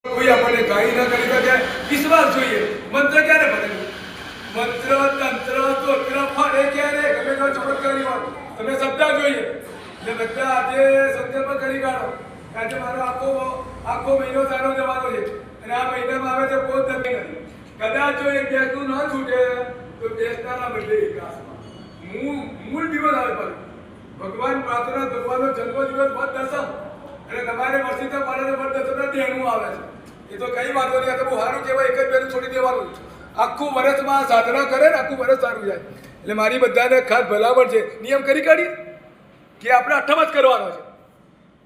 કોઈ આપણને ગાઈ ન કરી શકે, વિશ્વાસ જોઈએ. મંત્ર ક્યારે બને? મંત્ર તંત્ર સ્તોત્ર ફરે ક્યારે? ગમે તો ચમત્કારી વાત તમે શબ્દ જોઈએ એટલે બધા આજે સંકલ્પ કરી કાઢો. આજે મારો આખો મહિનો સારો જવાનો છે અને આ મહિનામાં આવે છે કોઈ નથી. કદાચ જો એક દેશનું ન છૂટે તો દેશના બદલે વિકાસમાં મૂળ દિવસ આવે પર ભગવાન પ્રાર્થના ભગવાનનો જન્મદિવસ વધ દસમ અને તમારે વર્ષી તો મારે વધ દસમ દેહનું આવે છે. એ તો કઈ વાતો નહીં. આ તો બહુ સારું કહેવાય. એક જ પહેલું છોડી દેવાનું. આખું વર્ષમાં સાધના કરે ને આખું વર્ષ સારું જાય. એટલે મારી બધાને ખાસ ભલામણ છે, નિયમ કરી કાઢીએ કે આપણે અઠમ જ કરવાનો છે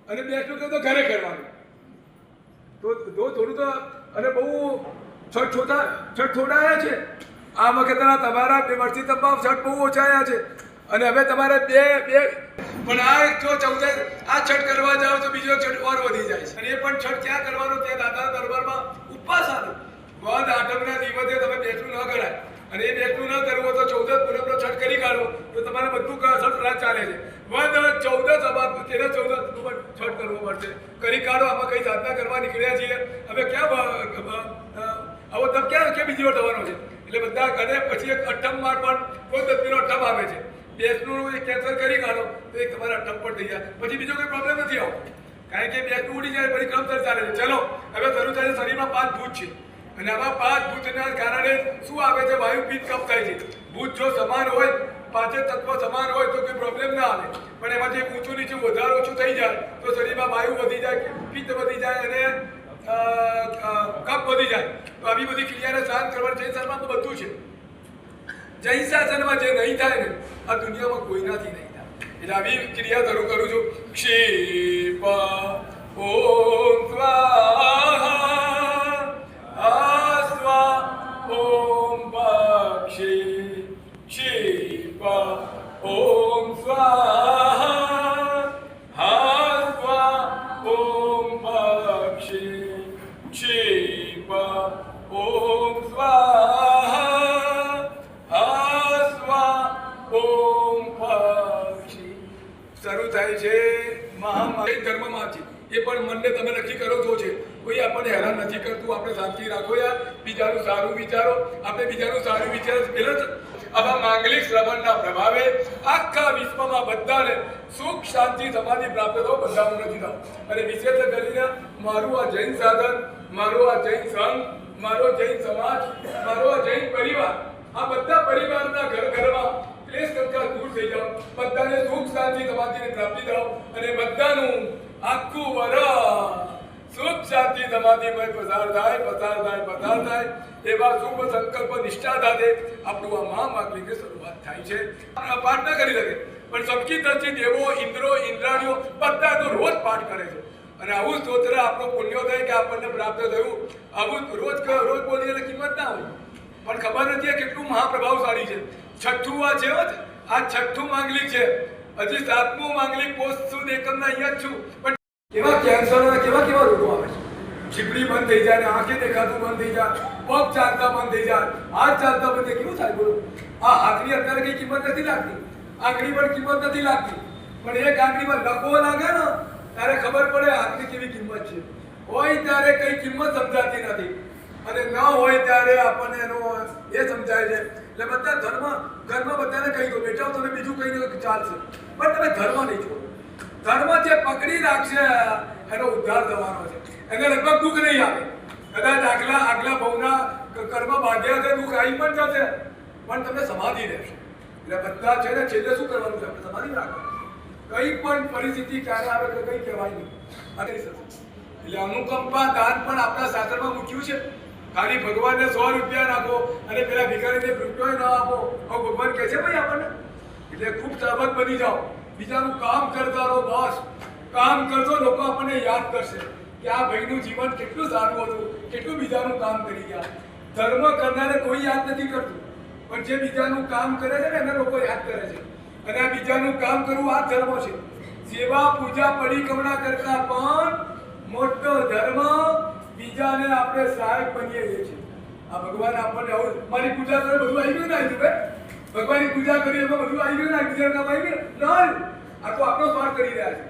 અને બેસનું કહે તો ઘરે કરવાનું. તો થોડું તો અને બહુ છઠોડાયા છે આ વખતના તમારા 2 વર્ષથી તમામ છઠ બહુ ઓછાયા છે અને હવે તમારે બે પણ આ જો 14 આ છઠ કરવા જાઓ તો બીજો છઠ ઓર વધી જાય છે. અને એ પણ છઠ ક્યાં કરવાનો? ત્યાં દાદાના દરબારમાં ઉપવાસ આવે. વધ આઠમના દિવસે તમે બેસવું ન કરાય અને એ બેસવું ન કરવું તો 14 પૂનમનો છઠ કરી કાઢો તો તમારે બધું છઠ રાત ચાલે છે. વધ 14 સભા 13 14 છઠ કરવો પડશે. કરી કાઢો. આમાં કઈ સાધના કરવા નીકળ્યા છીએ હવે ક્યાં આવો તબ ક્યાં બીજી વાર થવાનો છે? એટલે બધા કરે પછી એક અઠમમાં પણ કોઈ તસવીરનો અઠમ આવે છે. બેસનું એક કેન્સલ કરી કાઢો તો એક તમારા અઠમ પર થઈ જાય. પછી બીજો કોઈ પ્રોબ્લેમ નથી આવતો કારણ કે બેસનું ઉડી જાય પછી ક્રમસર ચાલે છે. ચલો હવે શરૂ થાય છે. શરીરમાં 5 ભૂત છે અને આવા 5 ભૂતના કારણે શું આવે છે? વાયુ પિત્ત કફ થાય છે. ભૂત જો સમાન હોય, 5 તત્વ સમાન હોય તો કોઈ પ્રોબ્લેમ ના આવે. પણ એમાં જે ઊંચું નીચું વધારે ઓછું થઈ જાય તો શરીરમાં વાયુ વધી જાય, પિત્ત વધી જાય અને કફ વધી જાય. તો આવી બધી ક્રિયાને શાંત કરવાનું જૈન શાસ્ત્રમાં બધું છે. જૈન શાસનમાં જે નહીં થાય ને આ દુનિયામાં કોઈનાથી નહીં થાય. એટલે આવી ક્રિયા શરૂ કરું છું. ક્ષિપ ઓમ સ્વાહા આસ્વા ઓમ પક્ષી ક્ષિપ ઓમ સ્વાહા હાસ્વા ઓમ પક્ષી ક્ષિપ ઓમ સ્વાહા હાસ્વા ઓમ પક્ષી. શરૂ થાય છે મહામારી ધર્મમાંથી. એ પણ મનને તમે નક્કી કરો છો છે. કોઈ આપણને હેરાન નથી કરતું. આપણે શાંતિ રાખો યાર. બીજાનું સારું વિચારો. આપણે બીજાનું સારું વિચાર પેલો આવા માંગલિક શ્રવણના પ્રભાવે આખા વિશ્વમાં બધાને સુખ શાંતિ સમાધિ પ્રાપ્ત થવો બધાનું નથી થવું. અને વિશેષ કરીને મારું આ જૈન સાધન, મારો આ જૈન સંઘ, મારો જૈન સમાજ, મારો આ જૈન પરિવાર, આ બધા પરિવારના ઘરમાં ક્લેશ કંકાસ દૂર થઈ જાઓ. બધાને સુખ શાંતિ સમાધિની પ્રાપ્તિ થાવ અને બધાનું આખું વર્ષ સુખ શાંતિ સમાધિમય પસાર થાય એવા શુભ સંકલ્પ નિષ્ઠા સાથે આપણું આ મહામાગલિકની શરૂઆત થાય છે. પાઠ ના કરી શકે પણ સબકી તરફથી દેવો, ઇન્દ્રો, ઇન્દ્રાણીઓ બધા તો રોજ પાઠ કરે છે. અને આવું સ્તોત્ર આપણો પુણ્યોદય કે આપણને પ્રાપ્ત થયું આવું રોજ બોલીએ એટલે કિંમત ના હોય. પણ ખબર નથી કેટલું મહાપ્રભાવશાળી છે. છઠ્ઠું આ છે. આ છઠ્ઠું માંગલિક છે. હજી 7મું માંગલિક પોસ્ટ સુધી એકમના અહીંયા જ છું. પણ કેવા કેન્સર અને કેવા રોગો આવે છે. છીપડી બંધ થઈ જાય, આંખે દેખાતું બંધ થઈ જાય, પગ ચાલતા બંધ થઈ જાય, હાથ ચાલતા બંધ થઈ. કેવું થાય બોલો? આ હાથની અત્યારે કઈ કિંમત નથી લાગતી, આંગળી પણ કિંમત નથી લાગતી. પણ એક આંગળીમાં લખવો લાગે ને ત્યારે ખબર પડે હાથની કેવી કિંમત છે. હોય ત્યારે કઈ કિંમત સમજાતી નથી અને ન હોય ત્યારે આપણને એનો એ સમજાય છે. એટલે બધા ઘરમાં બધાને કહી દો બેટા તમે બીજું કહી દો ચાલશે પણ તમે ધર્મ નહીં છોડો. ધર્મ જે પકડી રાખશે એનો ઉદ્ધાર થવાનો છે. એને લગભગ દુઃખ નહીં આવે. કદાચ આગલા બહુના કર્મ બાંધ્યા છે, દુઃખ આવી પણ જશે પણ તમને સમાધિ રહેશે. એટલે બધા છે ને છેલ્લે શું કરવાનું છે? આપણે સમાધિ રાખવાનું. કઈ પણ પરિસ્થિતિ ક્યારે આવે તો કઈ કહેવાય નહીં. એટલે અનુકંપા દાન પણ આપણા શાસ્ત્રમાં મૂક્યું છે. ખાલી ભગવાનને 100 રૂપિયા નાખો અને પેલા ભિખારીને રૂપિયો ન આપો. હવે ભગવાન કહે છે ભાઈ આપણને. એટલે ખૂબ સાવધ બની જાઓ. બીજાનું કામ કરતા રહો. બસ કામ કરજો, લોકો આપણને યાદ કરશે કે આ ભાઈનું જીવન કેટલું સારું હતું, કેટલું બીજાનું કામ કરી ગયા. ધર્મ કરનારે કોઈ યાદ નથી કરતું પણ જે બીજાનું કામ કરે છે ને એને લોકો યાદ કરે છે. અને આ બીજાનું કામ કરવું આ ધર્મ છે. સેવા પૂજા પરિક્રમણા કરતા પણ મોટો ધર્મ બીજાને આપણે સહાયક બનીએ છીએ. આ ભગવાન આપણને આવું મારી પૂજા કરે બધું આવી ગયું ને આવી ગયું. ભગવાનની પૂજા કરી એમાં બધું આવી ગયું ને બીજા કામ આવી ગયું ના. આ તો આપણો સ્વાર્થ કરી રહ્યા છે.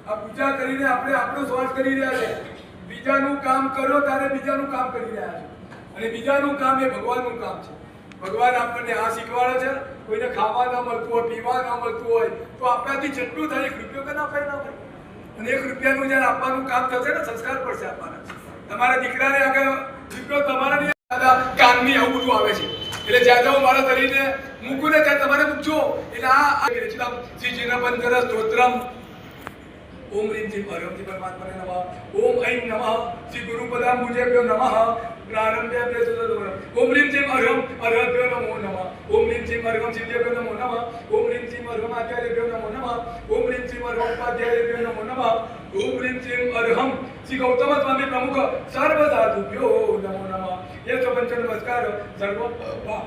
આ પૂજા કરીને આપણે આપણો સ્વાર્થ કરી રહ્યા છે. બીજાનું કામ કરો ત્યારે બીજાનું કામ કરી રહ્યા છો, અને બીજાનું કામ એ ભગવાનનું કામ છે. ભગવાન આપણને આ શીખવાડે છે. કોઈને ખાવા ન મળતું હોય, પીવા ન મળતું હોય તો આપણાથી જેટલું થાય 1 રૂપિયો કે ના થાય ના થાય, અને 1 રૂપિયાનું જ્યારે આપવાનું કામ થશે ને, સંસ્કાર પડશે આપવાના. તમારા દીકરાને આગળ દીકરો તમારા નહીં, દાદા કાનની આવું બધું આવે છે, એટલે જ્યાં જાઓ મારા શરીરને મૂકું ને ત્યાં તમારે મૂકજો. એટલે આ શ્રીજીના પંચર સ્તોત્રમ ओम ह्रीं श्रीं हरिं परमात्मने नमः ओम ऐं नमः श्री गुरुपदाम्बुजेभ्यो नमः प्रारंभे ओम ह्रीं श्रीं हरिं हरभ्यो नमो नमः ओम ह्रीं श्रीं हरिं सिद्धेभ्यो नमो नमः ओम ह्रीं श्रीं हरिं आचार्यभ्यो नमो नमः ओम ह्रीं श्रीं हरिं उपाध्यायेभ्यो नमो नमः ओम ह्रीं श्रीं हरिं श्री गौतम स्वामी प्रमुख सर्व साधुभ्यो नमो नमः. ये पंच नमस्कार सर्व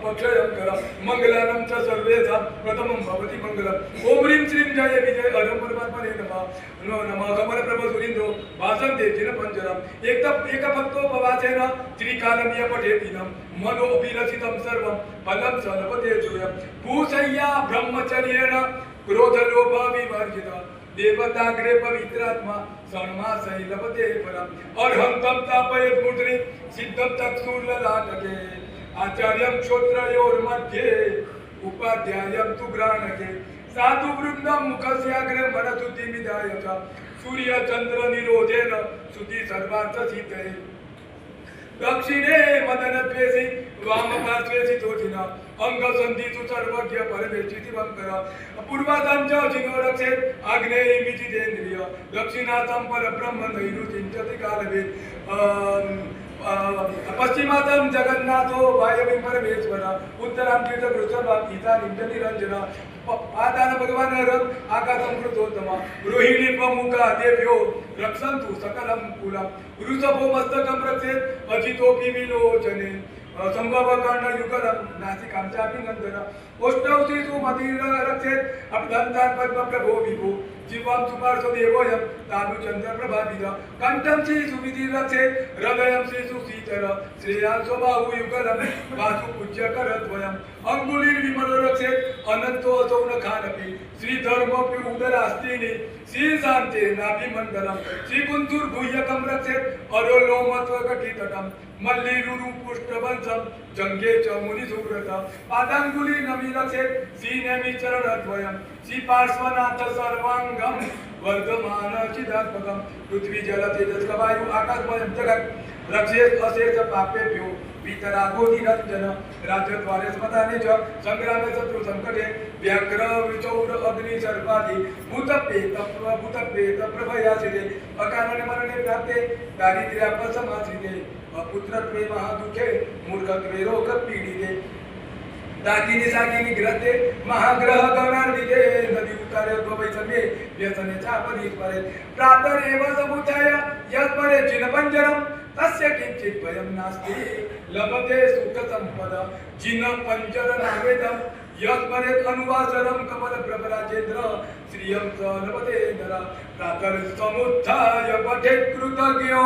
पक्षयं कर मंगलानं च सर्वेषां प्रथमं भवति मंगलम्. ओम ह्रीं श्रीं जय विजय हरिं परमात्मने नमः नमः. कमलप्रभ सुरीन्द्रो भासन्ते जिनपञ्जरम् एकभक्तो भवासेन त्रिकालमिय पठेतिनं मनोऽभिलषितं सर्वं फलं स लभते जूयम्. भूषय्या ब्रह्मचर्येण क्रोधलोभ विवर्जितः देवताग्रे पवित्रात्मा सन्मासै लभते परम्. अर्हन्तं तापयेत् मुद्रि सिद्धं चक्षुर्ललाटके आचार्यं श्रोत्रयोर्मध्ये उपाध्यायं तु ग्राणके साधु वृन्दं मुखस्याग्रे मनसुद्धिमिदाय च सूर्यचन्द्र निरोधेन श्रुति सर्वार्थसिद्धये. दक्षिणे मदनद्वेषी वामपार्श्वे सितोजिना अंगसन्धिषु सर्वज्ञ परमेष्टि दिवङ्कर. पूर्वादं च जिनो रक्षेत् आग्नेयी विजितेन्द्रिय दक्षिणातं परब्रह्म नैरुचिञ्चति कालवेत्. पश्चिमातं जगन्नाथो वायव्यं परमेश्वर उत्तरां तीर्थकृष्णं ईशानीं च निरञ्जन. आदान भगवान रम आकाशं कृतोत्तम रोहिणी प्रमुखा देव्यो रक्षन्तु सकलं कुलं. वृषभो मस्तकं रक्षेत् अजितोऽपि विलोचने संभवकर्णयुगलं नासिकां चाभिनन्दन. ओष्ठौ मतिं रक्षेत् अपदन्तान् पद्मप्रभो विभो जीवां सुपार्श्वदेवोऽयं तानुचन्द्रप्रभाविद. कण्ठं श्रीसुविधिं रक्षेत् हृदयं श्रीसुशीतर श्रेयान् स्वबाहुयुगलं वासुपूज्यकरद्वयम्. अङ्गुलीर्विमलो रक्षेत् अनन्तो असौ न खानपि श्रीधर्मपि उदरास्तीनि श्रीशान्ते नाभिमण्डलं. श्रीकुन्तुर्भुयकं रक्षेत् अरोलोमत्वकटितटं मल्लीरुरुपुष्टवंशं जङ्गे च मुनिसुव्रत. पादाङ्गुली नमी रक्षेत् श्रीनेमि चरणद्वयं श्रीपार्श्वनाथ सर्वाङ्गं वर्धमान चिदात्मकं. पृथ्वी जल तेजस वायु आकाशमयं जगत् रक्षेत् अशेष पापेभ्यो वितरागो निरञ्जन. राजद्वारे स्मदाने च संग्रामे शत्रु संकटे व्याघ्र विचौर अग्नि सर्वादि भूतप्रेत प्रभयासिते. अकारणे मरणे प्राप्ते दारिद्र्यापसमाश्रिते. अपुत्रत्वे महादुःखे मूर्खत्वे रोगपीडिते. दागिनी सागिनी ग्रस्ते महाग्रह गणान्विते. नदी उतारे वैषम्ये व्यसने चापरीश्वरे. प्रातरेव समुत्थाय यत्परे जिनपञ्जरम् तस्य किञ्चित् भयं नास्ति लभते सुखसम्पदा. जिनपञ्जरनावेदं यत्परेत् अनुवासरं कमलप्रभराजेन्द्र श्रियं स लभते नर. प्रातरसमुत्थाय पठेत् कृतज्ञो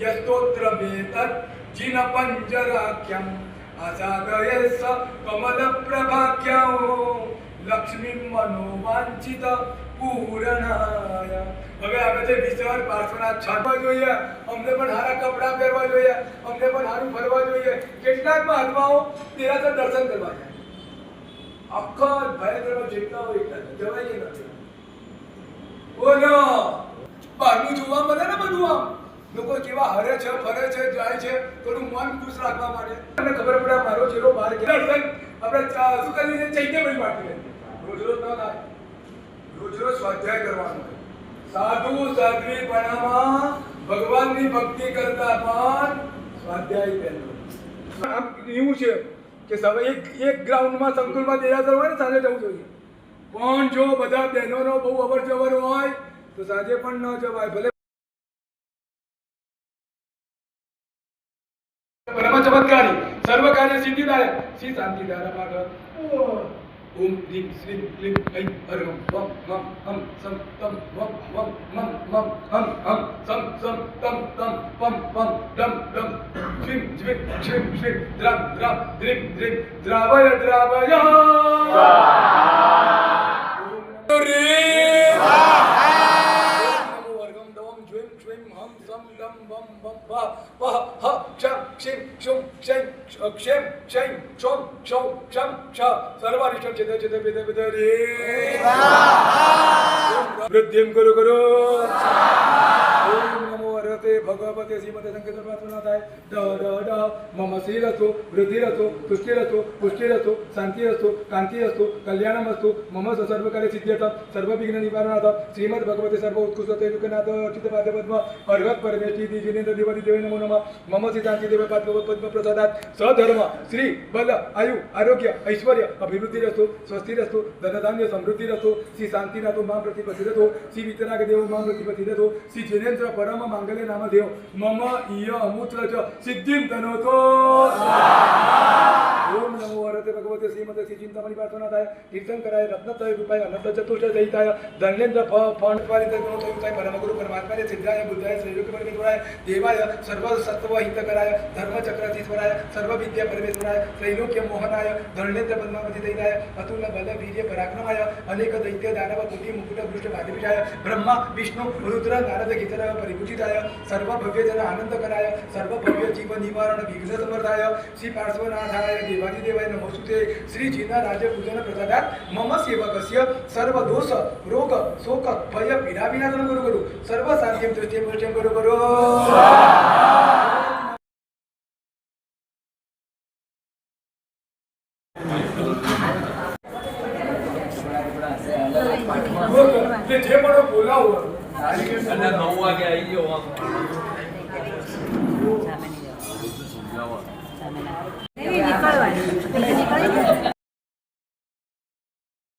यस्तोत्रमेतत् जिनपञ्जराख्यम् आसादये स कमलप्रभाख्यं. लक्ष्मी मनोवांछित પૂરણાય. હવે આપણે જે વિચાર પાર્શ્વના છાપવા જોઈએ, અમને પણ સારા કપડાં પહેરવા જોઈએ, અમને પણ સારું ફરવા જોઈએ. કેટલાક મહાત્માઓ તેરાસર દર્શન કરવા જાય, આખા ભયંકર જેટલા હોય એટલા જવાય કે નથી. બોલો બહારનું જોવા મળે ને બધું, આમ લોકો કેવા હરે છે ફરે છે જાય છે, થોડું મન ખુશ રાખવા માટે તમને ખબર પડે મારો ચેલો બહાર દર્શન આપણે શું કરીને ચૈત્યમય માટે રોજ રોજ ન થાય. રોજ રોજ સ્વાધ્યાય કરવાનો. સાધુ સાધ્વી પણામાં ભગવાનની ભક્તિ કરતા પણ સ્વાધ્યાય પહેલો. આમ એવું છે કે સવારે એક ગ્રાઉન્ડમાં સંકુલમાં દેરાસર હોય ને સાંજે જવું જોઈએ, પણ જો બધા બહેનોનો બહુ અવર જવર હોય તો સાંજે પણ ન જવાય. ભલે પરમ ચમત્કારી સર્વ કાર્ય સિદ્ધિદાયક શ્રી શાંતિદારા પાઠ. ओम ह्रीं श्रीं क्लीं ऐं हरं वं मं हं सं तं वं वं मं मं हं हं सं सं तं तं पं पं डं डं श्रीं ज्वीं श्रीं श्रीं द्रां द्रां द्रीं द्रीं द्रावय द्रावय. स्वाहा. ओम नमो वर्गं दवं ज्वीं श्वीं हं सम दम बम बम वा वह ह क्षम क्षिम क्षुम क्षैं क्षेम क्षैं क्षोम क्षौ क्षम क्ष सर्वारिष्टं चित चित पित पित रे वृद्धिं कुरु कुरु ओम नमो हरते भगवते श्रीमते संकेतन पात्रनाथाय ड ड ड मम श्रीरस्तु वृद्धिरस्तु तुष्टिरस्तु पुष्टिरस्तु शांतिरस्तु कांतिरस्तु कल्याणमस्तु मम सर्वकार्य सिद्ध्यर्थं सर्वविघ्न निवारणार्थं श्रीमद् भगवते सर्व उत्कृष्टते युगनाथ अर्चित पादपद्म अर्घत परमेष्टि जिनेन्द्र देवादि देवे नमो नमः मम सिद्धांति देव पद्म प्रसादात सधर्म श्री बल आयु आरोग्य ऐश्वर्य अभिवृद्धिरस्तु स्वस्तिरस्तु धनधान्य समृद्धिरस्तु श्री शांतिनाथो मां प्रतिपतिरतो श्री वितराग देव मां प्रतिपतिरतो श्री जिनेन्द्र परम मांगल्य नामदेव मम इय अमूत्र च सिद्धिं तनोतो ओम नमो हरते भगवते श्रीमते श्री चिंतामणि पार्थनाथाय तीर्थंकराय रत्नत्रय रूपाय अनंत चतुष्ट सहिताय धन्येन्द्र फणत्वारित गुणोत्तमाय परमगुरु परमात्माय सिद्धाय बुद्धाय श्रीलोक परमेश्वराय देवाय सर्व सत्व हितकराय धर्मचक्रधीश्वराय सर्व विद्या परमेश्वराय त्रैलोक्य मोहनाय धन्येन्द्र पद्मावती दैताय अतुल बल वीर्य पराक्रमाय अनेक दैत्य दानव कोटि मुकुट भृष्ट भादिविषाय ब्रह्मा विष्णु रुद्र नारद गीतर परिपूजिताय सर्व भव्य जन आनंद कराय सर्व भव्य जीव निवारण विघ्न समर्थाय श्री पार्श्वनाथाय देवादिदेवाय नमोस्तुते श्री जिना राज पूजन प्रसादात मम सेवकस्य सर्व दोष रोग शोक भय पीडा विनाशनं करू करू सर्व शांतिं दृष्टिं पुष्टिं करू करू જે પણ બોલાવો અને 9 વાગે આવી ગયો નીકળવાનું